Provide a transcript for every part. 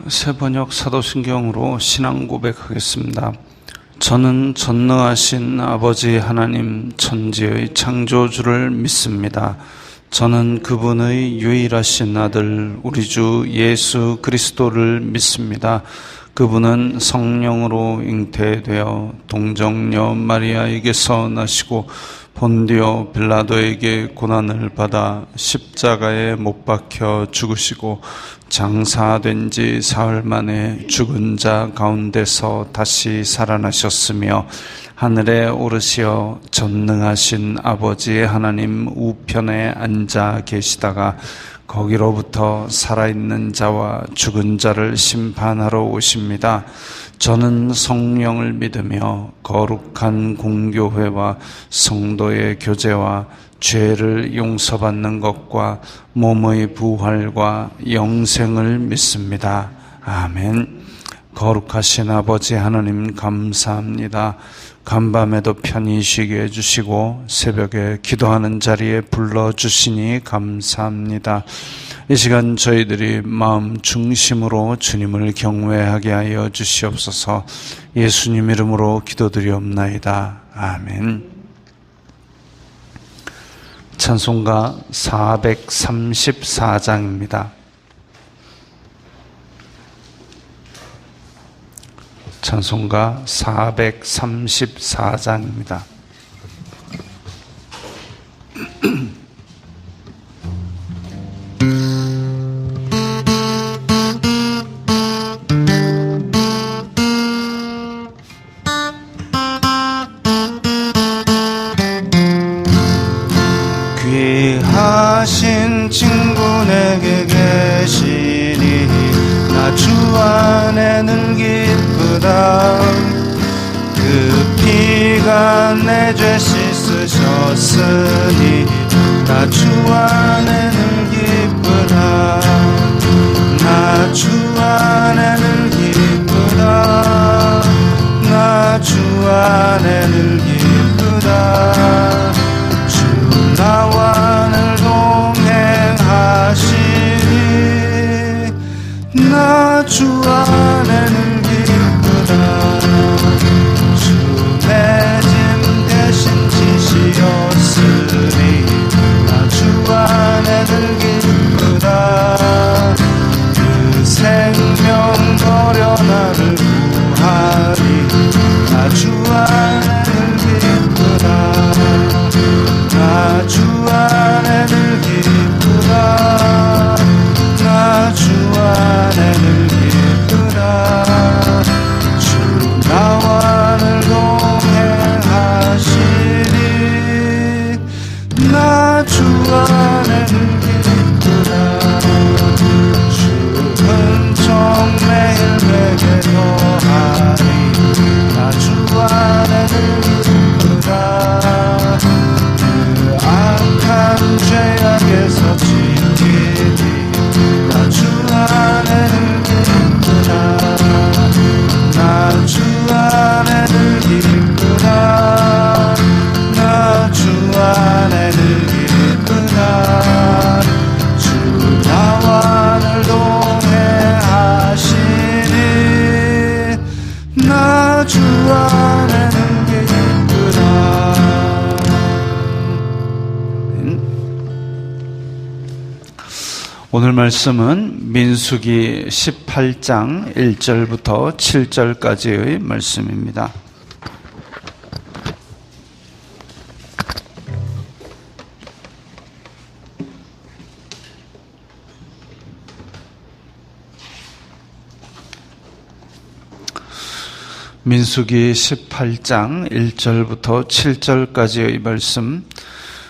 새번역 사도신경으로 신앙 고백하겠습니다. 저는 전능하신 아버지 하나님 천지의 창조주를 믿습니다. 저는 그분의 유일하신 아들 우리 주 예수 그리스도를 믿습니다. 그분은 성령으로 잉태되어 동정녀 마리아에게서 나시고 본디오 빌라도에게 고난을 받아 십자가에 못 박혀 죽으시고 장사된 지 사흘 만에 죽은 자 가운데서 다시 살아나셨으며 하늘에 오르시어 전능하신 아버지 하나님 우편에 앉아 계시다가 거기로부터 살아있는 자와 죽은 자를 심판하러 오십니다. 저는 성령을 믿으며 거룩한 공교회와 성도의 교제와 죄를 용서받는 것과 몸의 부활과 영생을 믿습니다. 아멘. 거룩하신 아버지 하나님 감사합니다. 간밤에도 편히 쉬게 해주시고 새벽에 기도하는 자리에 불러주시니 감사합니다. 이 시간 저희들이 마음 중심으로 주님을 경외하게 하여 주시옵소서. 예수님 이름으로 기도드리옵나이다. 아멘. 찬송가 434장입니다. 찬송가 434장입니다. 귀하신 친구 내게 계시니 나 주 안에 늘 기쁘다. 그 피가 내 죄 씻으셨으니 나 주 안에 늘 기쁘다. 나 주 안에 늘 기쁘다. 나 주 안에 늘 기쁘다. 주 나와 늘 동행하시니 나 주 안에 늘 기쁘다. 주 내 짐 대신 지시었으니 나 주 안에 늘 기쁘다. 그 생명 버려 나를 구하니 나 주 안에 늘 기쁘다. 나 주 안에 늘 기쁘다. 나 주 안에 늘 기쁘다. 주 나와 늘 동행하시니 나 주 안에 늘 기쁘다. 주 은총 매일 내게 더하니 나 주 안에 늘 기쁘다. 악한 죄악에서 지키니 나 주 안에 늘 기쁘다. 나 주 안에 늘 기쁘다. 나 주 안에 늘 기쁘다. 주 나와 늘 동행하시니 나 주 안에 늘 기쁘다. 오늘 말씀은 민수기 18장 1절부터 7절까지의 말씀입니다. 민수기 18장 1절부터 7절까지의 말씀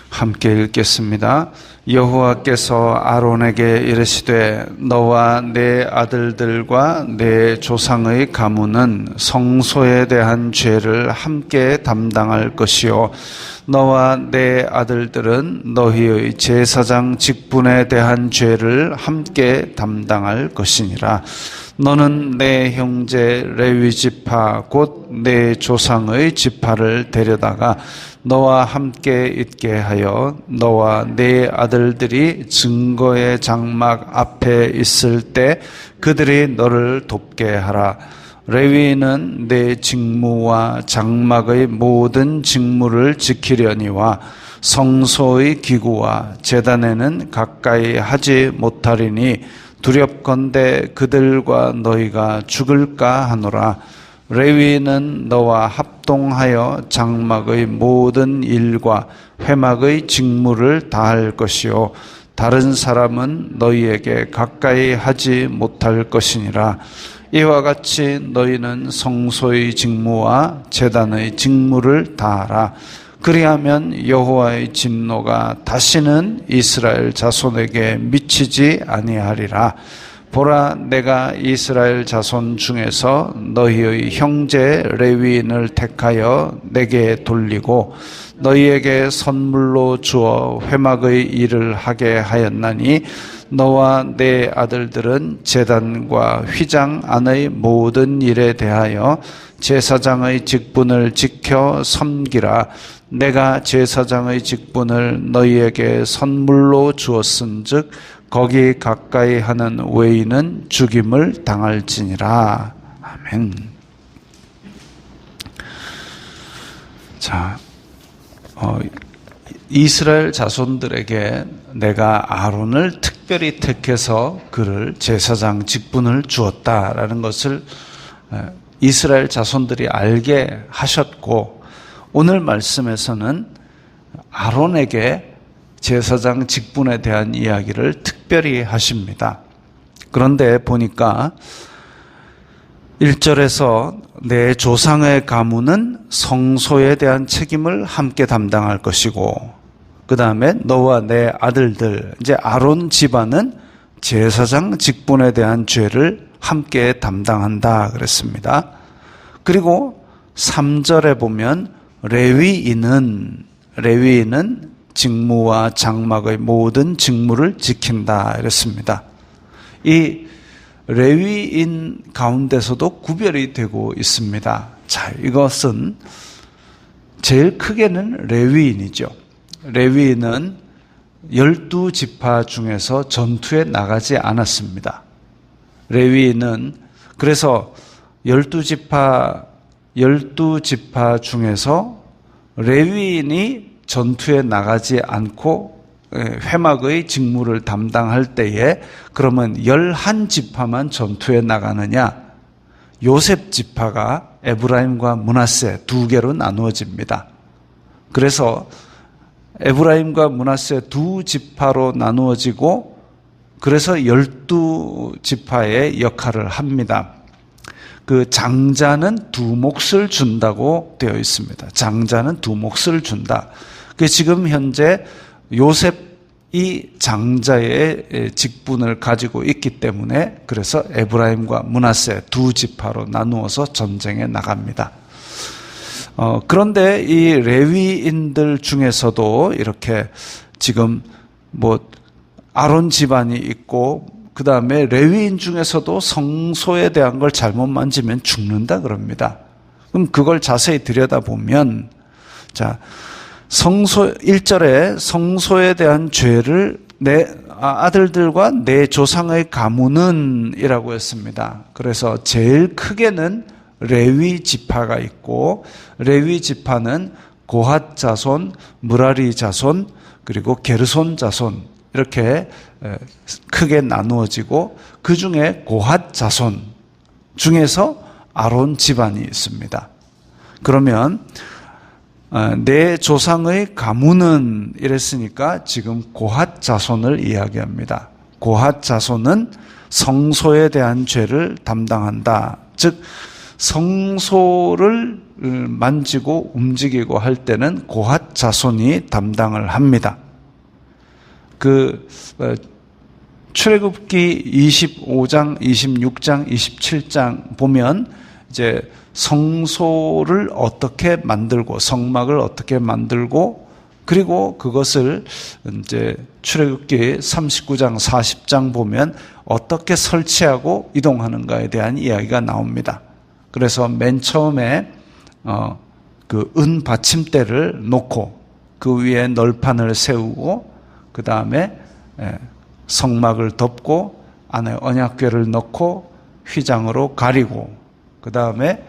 함께 읽겠습니다. 여호와께서 아론에게 이르시되 너와 네 아들들과 네 조상의 가문은 성소에 대한 죄를 함께 담당할 것이요 너와 내 아들들은 너희의 제사장 직분에 대한 죄를 함께 담당할 것이니라. 너는 내 형제 레위 지파 곧 내 조상의 지파를 데려다가 너와 함께 있게 하여 너와 내 아들들이 증거의 장막 앞에 있을 때 그들이 너를 돕게 하라. 레위인은 내 직무와 장막의 모든 직무를 지키려니와 성소의 기구와 제단에는 가까이 하지 못하리니 두렵건대 그들과 너희가 죽을까 하노라. 레위인은 너와 합동하여 장막의 모든 일과 회막의 직무를 다할 것이요 다른 사람은 너희에게 가까이 하지 못할 것이니라. 이와 같이 너희는 성소의 직무와 제단의 직무를 다하라. 그리하면 여호와의 진노가 다시는 이스라엘 자손에게 미치지 아니하리라. 보라, 내가 이스라엘 자손 중에서 너희의 형제 레위인을 택하여 내게 돌리고 너희에게 선물로 주어 회막의 일을 하게 하였나니 너와 내 아들들은 제단과 휘장 안의 모든 일에 대하여 제사장의 직분을 지켜 섬기라. 내가 제사장의 직분을 너희에게 선물로 주었은즉 거기 가까이 하는 외인은 죽임을 당할지니라. 아멘. 자, 이스라엘 자손들에게 내가 아론을 특별히 택해서 그를 제사장 직분을 주었다라는 것을 이스라엘 자손들이 알게 하셨고, 오늘 말씀에서는 아론에게 제사장 직분에 대한 이야기를 특별히 하십니다. 그런데 보니까 1절에서 내 조상의 가문은 성소에 대한 책임을 함께 담당할 것이고, 그 다음에 너와 내 아들들, 이제 아론 집안은 제사장 직분에 대한 죄를 함께 담당한다 그랬습니다. 그리고 3절에 보면 레위인은 직무와 장막의 모든 직무를 지킨다 이랬습니다. 이 레위인 가운데서도 구별이 되고 있습니다. 자, 이것은 제일 크게는 레위인이죠. 레위인은 12지파 중에서 전투에 나가지 않았습니다. 레위인은 그래서 12지파 중에서 레위인이 전투에 나가지 않고 회막의 직무를 담당할 때에 그러면 11지파만 전투에 나가느냐? 요셉 지파가 에브라임과 므낫세 두 개로 나누어집니다. 그래서 에브라임과 므낫세 두 지파로 나누어지고 그래서 12지파의 역할을 합니다. 그 장자는 두 몫을 준다고 되어 있습니다. 장자는 두 몫을 준다. 그 지금 현재 요셉이 장자의 직분을 가지고 있기 때문에 그래서 에브라임과 므낫세 두 지파로 나누어서 전쟁에 나갑니다. 그런데 이 레위인들 중에서도 이렇게 지금 아론 집안이 있고 그 다음에 레위인 중에서도 성소에 대한 걸 잘못 만지면 죽는다 그럽니다. 그럼 그걸 자세히 들여다보면 자, 1절에 성소에 대한 죄를 내 아들들과 내 조상의 가문은 이라고 했습니다. 그래서 제일 크게는 레위 지파가 있고 레위 지파는 고핫 자손, 무라리 자손, 그리고 게르손 자손 이렇게 크게 나누어지고 그 중에 고핫 자손 중에서 아론 집안이 있습니다. 그러면 내 조상의 가문은 이랬으니까 지금 고핫 자손을 이야기합니다. 고핫 자손은 성소에 대한 죄를 담당한다. 즉 성소를 만지고 움직이고 할 때는 고핫 자손이 담당을 합니다. 출애굽기 25장, 26장, 27장 보면 이제 성소를 어떻게 만들고 성막을 어떻게 만들고 그리고 그것을 이제 출애굽기 39장 40장 보면 어떻게 설치하고 이동하는가에 대한 이야기가 나옵니다. 그래서 맨 처음에 그 은 받침대를 놓고 그 위에 널판을 세우고 그 다음에 성막을 덮고 안에 언약궤를 넣고 휘장으로 가리고 그 다음에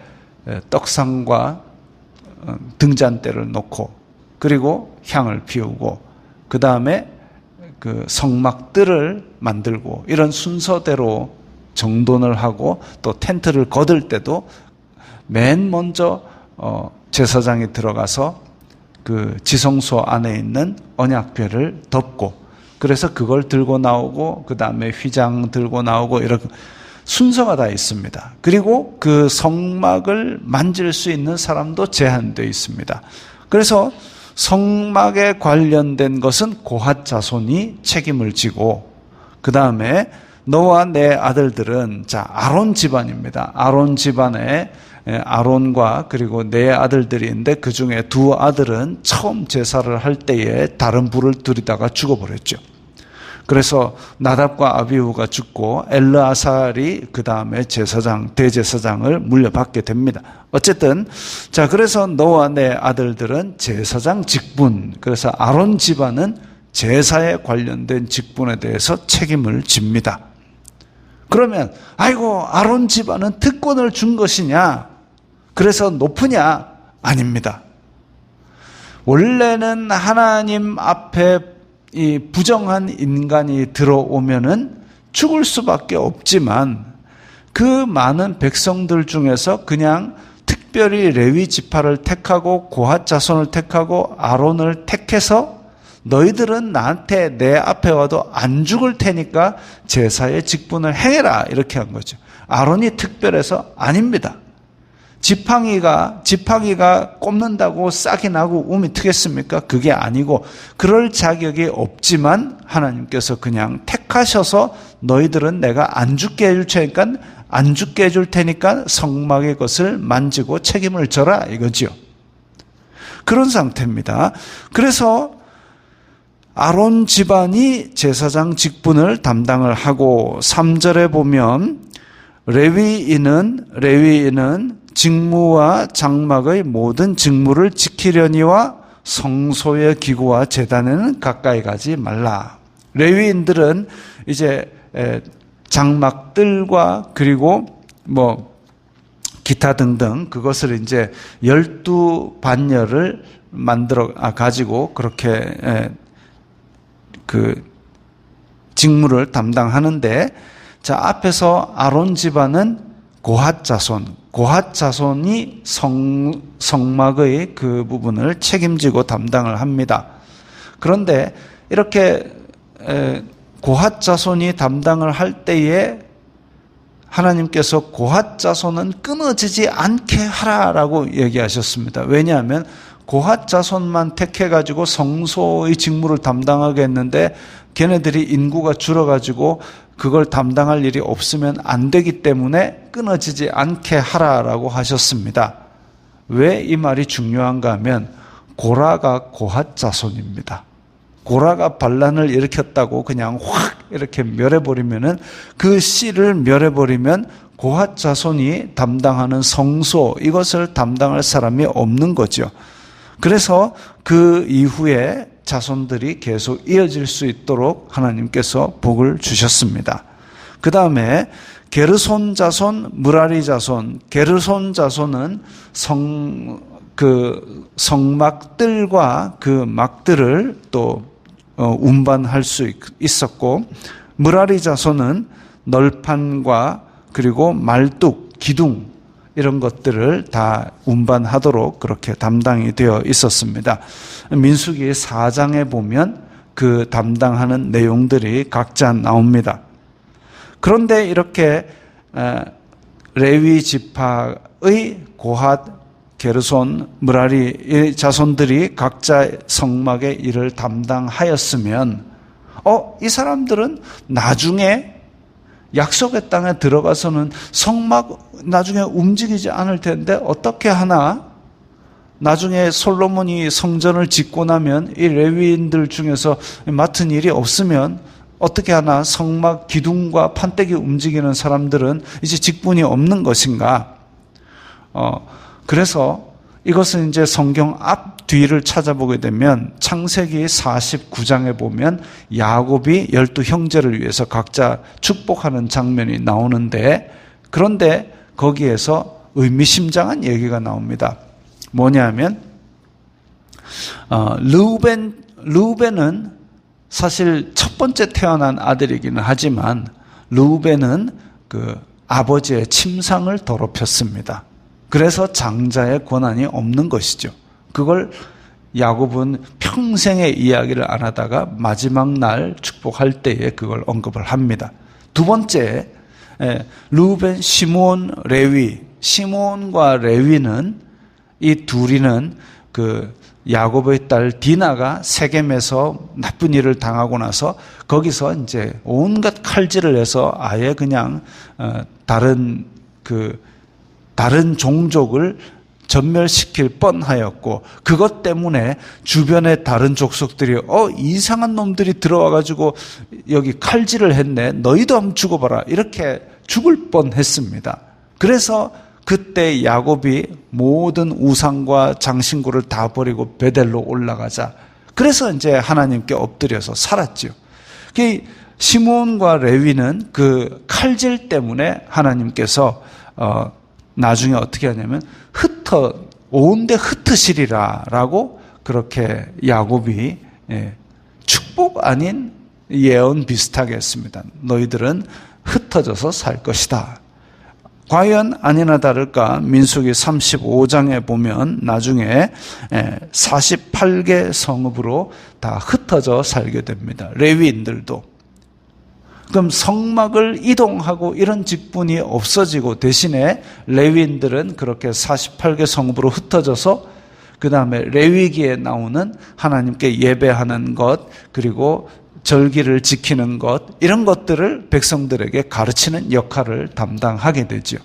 떡상과 등잔대를 놓고 그리고 향을 피우고 그 다음에 그 성막들을 만들고 이런 순서대로 정돈을 하고 또 텐트를 거둘 때도 맨 먼저 제사장이 들어가서 그 지성소 안에 있는 언약궤를 덮고 그래서 그걸 들고 나오고 그 다음에 휘장 들고 나오고 이렇게 순서가 다 있습니다. 그리고 그 성막을 만질 수 있는 사람도 제한되어 있습니다. 그래서 성막에 관련된 것은 고핫 자손이 책임을 지고 그 다음에 너와 내 아들들은 자 아론 집안입니다. 아론 집안에 아론과 그리고 네 아들들이 있는데 그 중에 두 아들은 처음 제사를 할 때에 다른 불을 들이다가 죽어버렸죠. 그래서 나답과 아비후가 죽고 엘르아살이 그 다음에 대제사장을 물려받게 됩니다. 어쨌든 자 그래서 너와 내 아들들은 제사장 직분, 그래서 아론 집안은 제사에 관련된 직분에 대해서 책임을 집니다. 그러면 아이고 아론 집안은 특권을 준 것이냐? 그래서 높으냐? 아닙니다. 원래는 하나님 앞에 이 부정한 인간이 들어오면은 죽을 수밖에 없지만 그 많은 백성들 중에서 그냥 특별히 레위 지파를 택하고 고핫 자손을 택하고 아론을 택해서 너희들은 나한테 내 앞에 와도 안 죽을 테니까 제사의 직분을 행해라 이렇게 한 거죠. 아론이 특별해서 아닙니다. 지팡이가 꼽는다고 싹이 나고 움이 트겠습니까? 그게 아니고 그럴 자격이 없지만 하나님께서 그냥 택하셔서 너희들은 내가 안 죽게 해줄 테니까 성막의 것을 만지고 책임을 져라 이거지요. 그런 상태입니다. 그래서 아론 집안이 제사장 직분을 담당을 하고 3절에 보면 레위인은 직무와 장막의 모든 직무를 지키려니와 성소의 기구와 제단에는 가까이 가지 말라. 레위인들은 이제 장막들과 그리고 뭐 기타 등등 그것을 이제 12반열을 만들어 가지고 그렇게 그 직무를 담당하는데 자 앞에서 아론 집안은 고핫 자손이 성막의 그 부분을 책임지고 담당을 합니다. 그런데 이렇게 고핫 자손이 담당을 할 때에 하나님께서 고핫 자손은 끊어지지 않게 하라라고 얘기하셨습니다. 왜냐하면 고핫 자손만 택해가지고 성소의 직무를 담당하게 했는데 걔네들이 인구가 줄어가지고 그걸 담당할 일이 없으면 안 되기 때문에 끊어지지 않게 하라라고 하셨습니다. 왜 이 말이 중요한가 하면 고라가 고핫 자손입니다. 고라가 반란을 일으켰다고 그냥 확 이렇게 멸해버리면은 그 씨를 멸해버리면 고핫 자손이 담당하는 성소 이것을 담당할 사람이 없는 거죠. 그래서 그 이후에 자손들이 계속 이어질 수 있도록 하나님께서 복을 주셨습니다. 그 다음에 게르손 자손, 무라리 자손. 게르손 자손은 성막들과 그 막들을 또 운반할 수 있었고, 무라리 자손은 널판과 그리고 말뚝, 기둥 이런 것들을 다 운반하도록 그렇게 담당이 되어 있었습니다. 민수기 4장에 보면 그 담당하는 내용들이 각자 나옵니다. 그런데 이렇게 레위 지파의 고핫, 게르손, 무라리 자손들이 각자 성막의 일을 담당하였으면 이 사람들은 나중에 약속의 땅에 들어가서는 성막 나중에 움직이지 않을 텐데 어떻게 하나? 나중에 솔로몬이 성전을 짓고 나면 이 레위인들 중에서 맡은 일이 없으면 어떻게 하나? 성막 기둥과 판때기 움직이는 사람들은 이제 직분이 없는 것인가? 그래서 이것은 이제 성경 앞 뒤를 찾아보게 되면 창세기 49장에 보면 야곱이 12 형제를 위해서 각자 축복하는 장면이 나오는데, 그런데 거기에서 의미심장한 얘기가 나옵니다. 뭐냐면 르우벤은 사실 첫 번째 태어난 아들이기는 하지만 르우벤은 그 아버지의 침상을 더럽혔습니다. 그래서 장자의 권한이 없는 것이죠. 그걸 야곱은 평생의 이야기를 안 하다가 마지막 날 축복할 때에 그걸 언급을 합니다. 두 번째, 르우벤, 시므온, 레위. 시므온과 레위는 이 둘이는 그 야곱의 딸 디나가 세겜에서 나쁜 일을 당하고 나서 거기서 이제 온갖 칼질을 해서 아예 그냥 다른 종족을 전멸시킬 뻔하였고, 그것 때문에 주변의 다른 족속들이 이상한 놈들이 들어와가지고 여기 칼질을 했네, 너희도 한번 죽어봐라, 이렇게 죽을 뻔했습니다. 그래서 그때 야곱이 모든 우상과 장신구를 다 버리고 베델로 올라가자. 그래서 이제 하나님께 엎드려서 살았죠. 시므온과 레위는 그 칼질 때문에 하나님께서 나중에 어떻게 하냐면 온데 흩으시리라 라고 그렇게 야곱이 축복 아닌 예언 비슷하게 했습니다. 너희들은 흩어져서 살 것이다. 과연 아니나 다를까 민수기 35장에 보면 나중에 48개 성읍으로 다 흩어져 살게 됩니다. 레위인들도. 그럼 성막을 이동하고 이런 직분이 없어지고 대신에 레위인들은 그렇게 48개 성읍으로 흩어져서 그 다음에 레위기에 나오는 하나님께 예배하는 것, 그리고 절기를 지키는 것, 이런 것들을 백성들에게 가르치는 역할을 담당하게 되죠.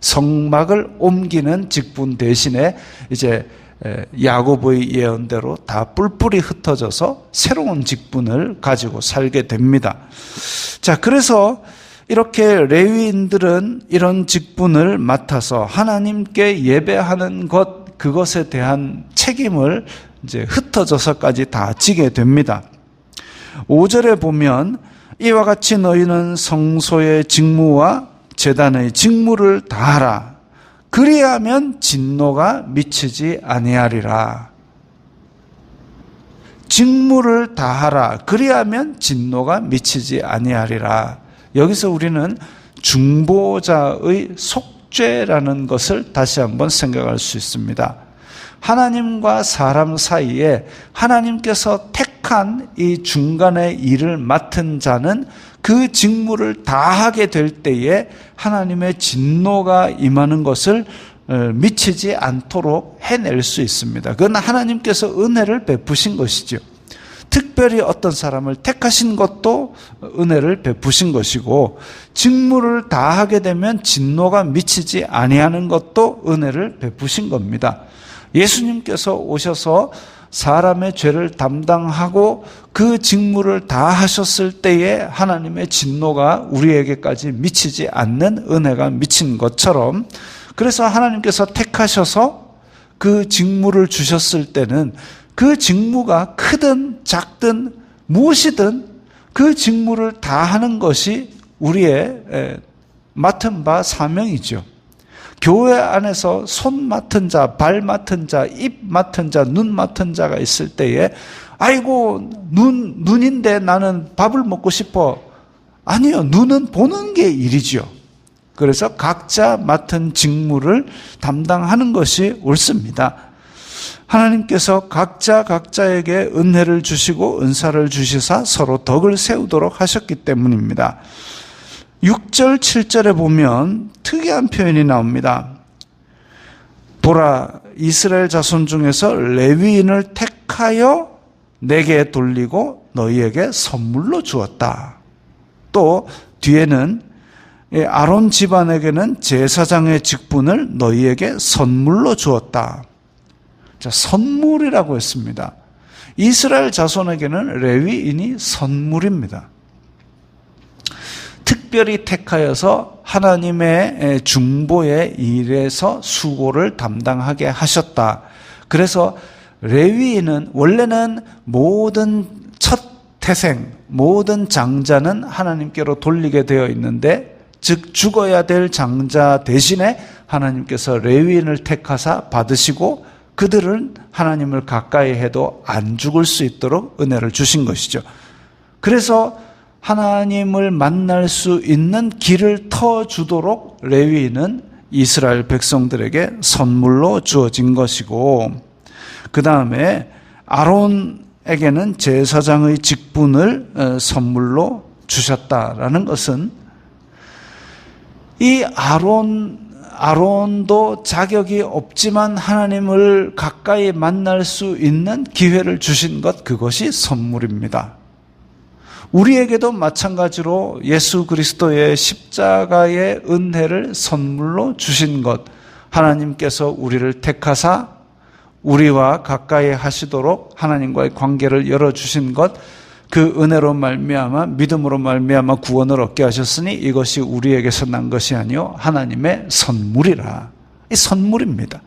성막을 옮기는 직분 대신에 이제 야곱의 예언대로 다 뿔뿔이 흩어져서 새로운 직분을 가지고 살게 됩니다. 자, 그래서 이렇게 레위인들은 이런 직분을 맡아서 하나님께 예배하는 것, 그것에 대한 책임을 이제 흩어져서까지 다 지게 됩니다. 5절에 보면 이와 같이 너희는 성소의 직무와 제단의 직무를 다하라. 그리하면 진노가 미치지 아니하리라. 직무를 다하라. 그리하면 진노가 미치지 아니하리라. 여기서 우리는 중보자의 속죄라는 것을 다시 한번 생각할 수 있습니다. 하나님과 사람 사이에 하나님께서 택한 이 중간의 일을 맡은 자는 그 직무를 다하게 될 때에 하나님의 진노가 임하는 것을 미치지 않도록 해낼 수 있습니다. 그건 하나님께서 은혜를 베푸신 것이죠. 특별히 어떤 사람을 택하신 것도 은혜를 베푸신 것이고, 직무를 다하게 되면 진노가 미치지 아니하는 것도 은혜를 베푸신 겁니다. 예수님께서 오셔서 사람의 죄를 담당하고 그 직무를 다 하셨을 때에 하나님의 진노가 우리에게까지 미치지 않는 은혜가 미친 것처럼, 그래서 하나님께서 택하셔서 그 직무를 주셨을 때는 그 직무가 크든 작든 무엇이든 그 직무를 다 하는 것이 우리의 맡은 바 사명이죠. 교회 안에서 손 맡은 자, 발 맡은 자, 입 맡은 자, 눈 맡은 자가 있을 때에 아이고 눈인데 나는 밥을 먹고 싶어. 아니요. 눈은 보는 게 일이죠. 그래서 각자 맡은 직무를 담당하는 것이 옳습니다. 하나님께서 각자에게 은혜를 주시고 은사를 주시사 서로 덕을 세우도록 하셨기 때문입니다. 6절, 7절에 보면 특이한 표현이 나옵니다. 보라, 이스라엘 자손 중에서 레위인을 택하여 내게 돌리고 너희에게 선물로 주었다. 또 뒤에는 아론 집안에게는 제사장의 직분을 너희에게 선물로 주었다. 자, 선물이라고 했습니다. 이스라엘 자손에게는 레위인이 선물입니다. 특별히 택하여서 하나님의 중보의 일에서 수고를 담당하게 하셨다. 그래서 레위인은 원래는 모든 첫 태생, 모든 장자는 하나님께로 돌리게 되어 있는데, 즉 죽어야 될 장자 대신에 하나님께서 레위인을 택하사 받으시고 그들은 하나님을 가까이 해도 안 죽을 수 있도록 은혜를 주신 것이죠. 그래서 하나님을 만날 수 있는 길을 터주도록 레위인은 이스라엘 백성들에게 선물로 주어진 것이고, 그 다음에 아론에게는 제사장의 직분을 선물로 주셨다라는 것은, 이 아론도 자격이 없지만 하나님을 가까이 만날 수 있는 기회를 주신 것, 그것이 선물입니다. 우리에게도 마찬가지로 예수 그리스도의 십자가의 은혜를 선물로 주신 것, 하나님께서 우리를 택하사 우리와 가까이 하시도록 하나님과의 관계를 열어주신 것, 그 은혜로 말미암아 믿음으로 말미암아 구원을 얻게 하셨으니 이것이 우리에게서 난 것이 아니요 하나님의 선물이라. 이 선물입니다.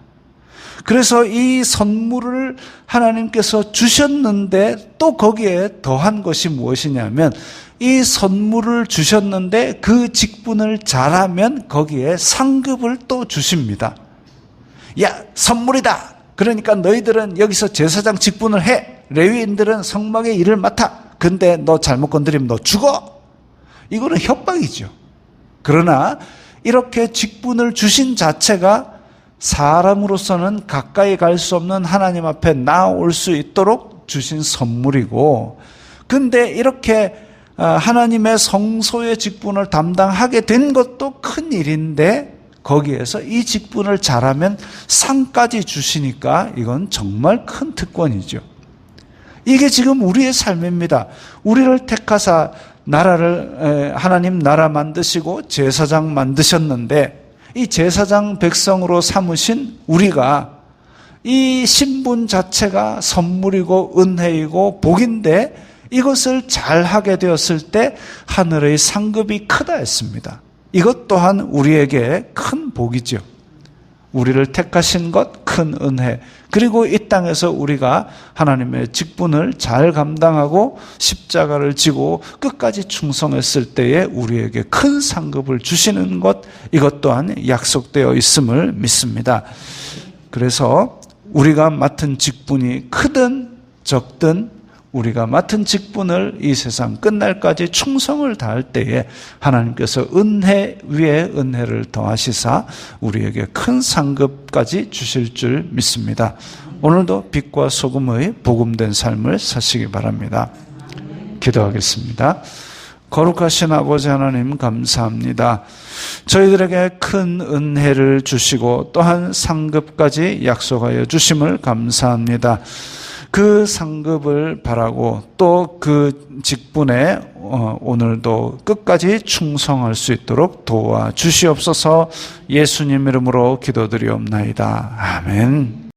그래서 이 선물을 하나님께서 주셨는데 또 거기에 더한 것이 무엇이냐면, 이 선물을 주셨는데 그 직분을 잘하면 거기에 상급을 또 주십니다. 야, 선물이다. 그러니까 너희들은 여기서 제사장 직분을 해. 레위인들은 성막의 일을 맡아. 근데 너 잘못 건드리면 너 죽어. 이거는 협박이죠. 그러나 이렇게 직분을 주신 자체가 사람으로서는 가까이 갈 수 없는 하나님 앞에 나올 수 있도록 주신 선물이고, 근데 이렇게 하나님의 성소의 직분을 담당하게 된 것도 큰 일인데, 거기에서 이 직분을 잘하면 상까지 주시니까 이건 정말 큰 특권이죠. 이게 지금 우리의 삶입니다. 우리를 택하사 하나님 나라 만드시고 제사장 만드셨는데, 이 제사장 백성으로 삼으신 우리가 이 신분 자체가 선물이고 은혜이고 복인데, 이것을 잘하게 되었을 때 하늘의 상급이 크다 했습니다. 이것 또한 우리에게 큰 복이죠. 우리를 택하신 것 큰 은혜, 그리고 이 땅에서 우리가 하나님의 직분을 잘 감당하고 십자가를 지고 끝까지 충성했을 때에 우리에게 큰 상급을 주시는 것, 이것 또한 약속되어 있음을 믿습니다. 그래서 우리가 맡은 직분이 크든 적든 우리가 맡은 직분을 이 세상 끝날까지 충성을 다할 때에 하나님께서 은혜 위에 은혜를 더하시사 우리에게 큰 상급까지 주실 줄 믿습니다. 오늘도 빛과 소금의 복음된 삶을 사시기 바랍니다. 기도하겠습니다. 거룩하신 아버지 하나님, 감사합니다. 저희들에게 큰 은혜를 주시고 또한 상급까지 약속하여 주심을 감사합니다. 그 상급을 바라고 또 그 직분에 오늘도 끝까지 충성할 수 있도록 도와주시옵소서. 예수님 이름으로 기도드리옵나이다. 아멘.